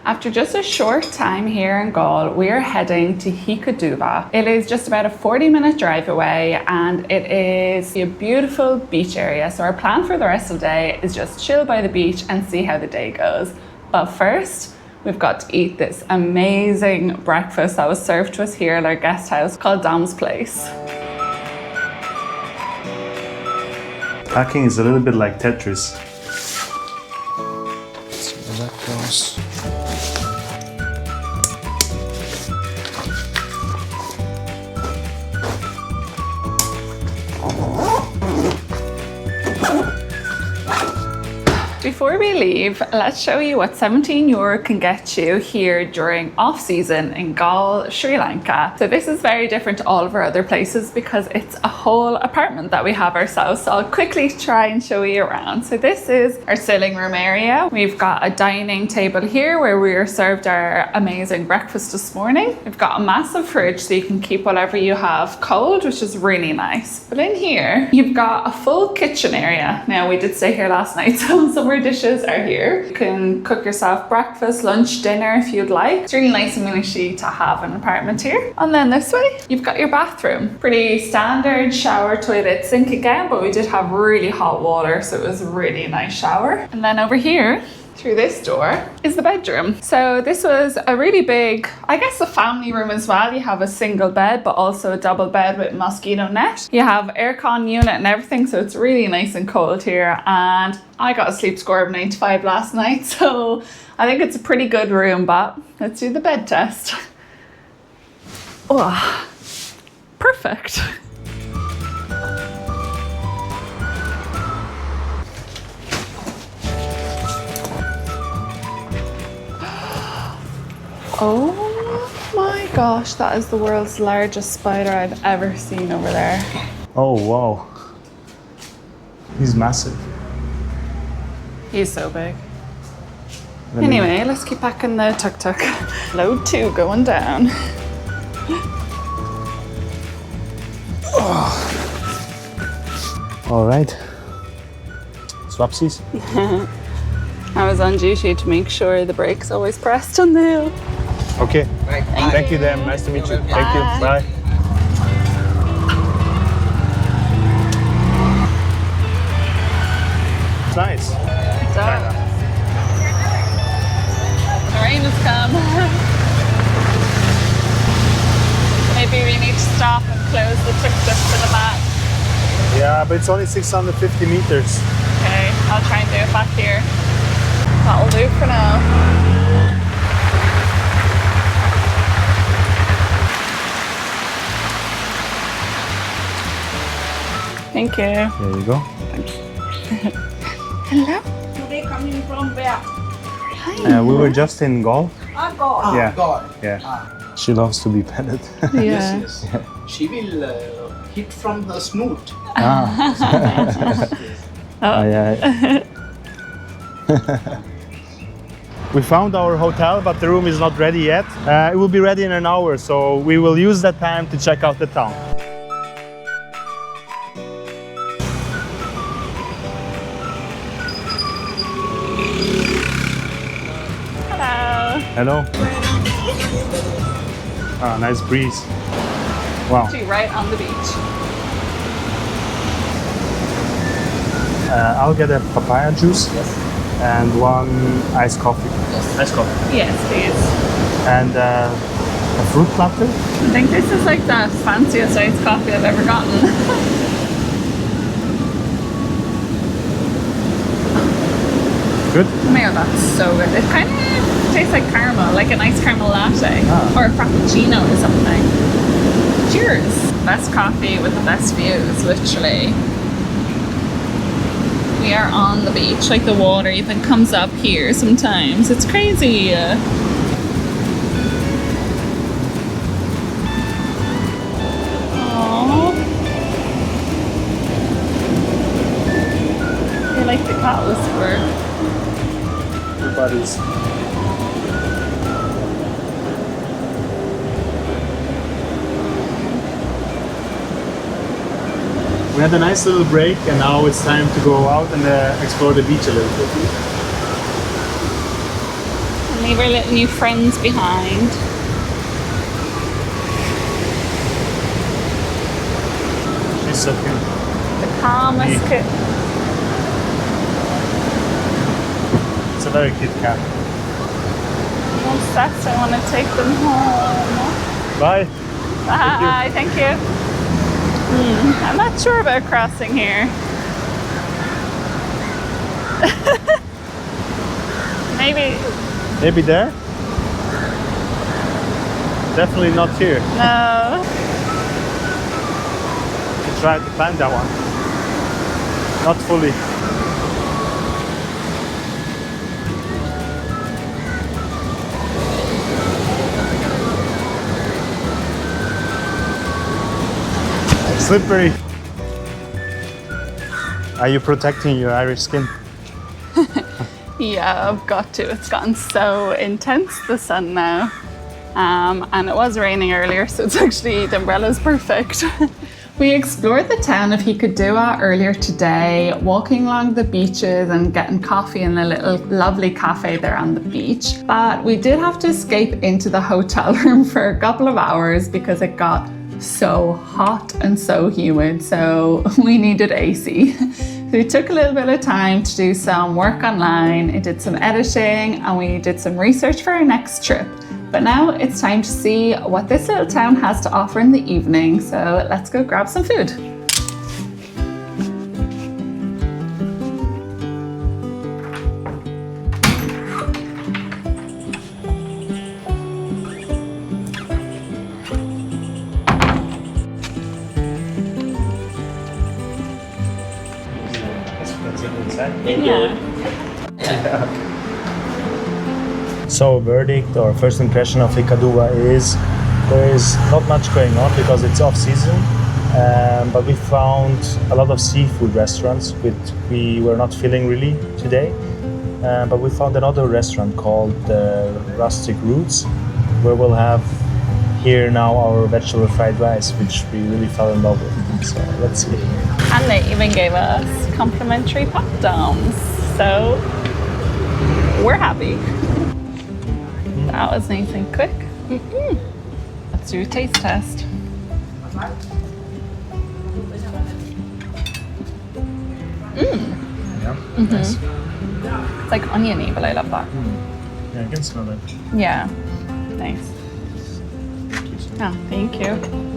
After just a short time here in Galle, we are heading to Hikkaduwa. It is just about a 40-minute drive away and it is a beautiful beach area. So our plan for the rest of the day is just chill by the beach and see how the day goes. But first, we've got to eat this amazing breakfast that was served to us here at our guest house called Dom's Place. Packing is a little bit like Tetris. Let's see where that goes. Before we leave, let's show you what €17 can get you here during off-season in Galle, Sri Lanka. So this is very different to all of our other places because it's a whole apartment that we have ourselves. So I'll quickly try and show you around. So this is our sitting room area. We've got a dining table here where we were served our amazing breakfast this morning. We've got a massive fridge so you can keep whatever you have cold, which is really nice. But in here, you've got a full kitchen area. Now, we did stay here last night, so some of our dishes are here. You can cook yourself breakfast, lunch, dinner if you'd like. It's really nice and minushy to have an apartment here. And then this way, you've got your bathroom. Pretty standard shower, toilet, sink again, but we did have really hot water, so it was a really nice shower. And then over here, through this door is the bedroom. So this was a really big, I guess, a family room as well. You have a single bed, but also a double bed with mosquito net. You have aircon unit and everything, so it's really nice and cold here. And I got a sleep score of 95 last night, so I think it's a pretty good room, but let's do the bed test. Oh, perfect. Oh my gosh, that is the world's largest spider I've ever seen over there. Oh wow. He's massive. He's so big. Anyway, let's keep back in the tuk-tuk. Load 2 going down. All right. Swapsies. I was on duty to make sure the brake's always pressed on the hill. Okay. Thank you, Dan. Nice to meet you. Thank you. Bye. It's nice. So, the rain has come. Maybe we need to stop and close the tuk-tuk to the back. Yeah, but it's only 650 meters. Okay, I'll try and do it back here. That'll do for now. Thank you. There you go. Hello. They coming from where? Hi. We were just in Galle. God. Yeah. God. Yeah. She loves to be petted. Yeah. Yes, yes. She will hit from the snoot. Yeah. We found our hotel, but the room is not ready yet. It will be ready in an hour, so we will use that time to check out the town. Hello. Hello. Ah, nice breeze. Wow. Actually, right on the beach. I'll get a papaya juice and one iced coffee. Iced coffee. Yes, please. And a fruit platter. I think this is like the fanciest iced coffee I've ever gotten. Good? Man, that's so good. It kind of tastes like caramel, like a nice caramel latte or a frappuccino or something. Cheers. Best coffee with the best views, literally. We are on the beach, like the water even comes up here sometimes. It's crazy. Aww. I like the cat whisperer. Your buddies. We had a nice little break and now it's time to go out and explore the beach a little bit. And leave our little new friends behind. She's so cute. The calmest kid. It's a very cute cat. I'm obsessed. I want to take them home. Bye. Bye. Thank you. I'm not sure about crossing here. Maybe there? Definitely not here. No. You try to climb that one. Not fully. Slippery. Are you protecting your Irish skin? Yeah, I've got to. It's gotten so intense, the sun now. And it was raining earlier, so it's actually, the umbrella's perfect. We explored the town of Hikkaduwa earlier today, walking along the beaches and getting coffee in a little lovely cafe there on the beach. But we did have to escape into the hotel room for a couple of hours because it got so hot and so humid, so we needed AC. So we took a little bit of time to do some work online, I did some editing, and we did some research for our next trip. But now it's time to see what this little town has to offer in the evening, so let's go grab some food. So verdict or first impression of Hikkaduwa is there is not much going on because it's off season, but we found a lot of seafood restaurants which we were not feeling really today, but we found another restaurant called Rustic Roots where we'll have here now our vegetable fried rice, which we really fell in love with. So let's see. And they even gave us complimentary pop downs, so we're happy. That was nice and quick. Let's do a taste test. Yeah. Nice. It's like oniony, but I love that. Yeah, I can smell it. Yeah, nice. Oh, thank you.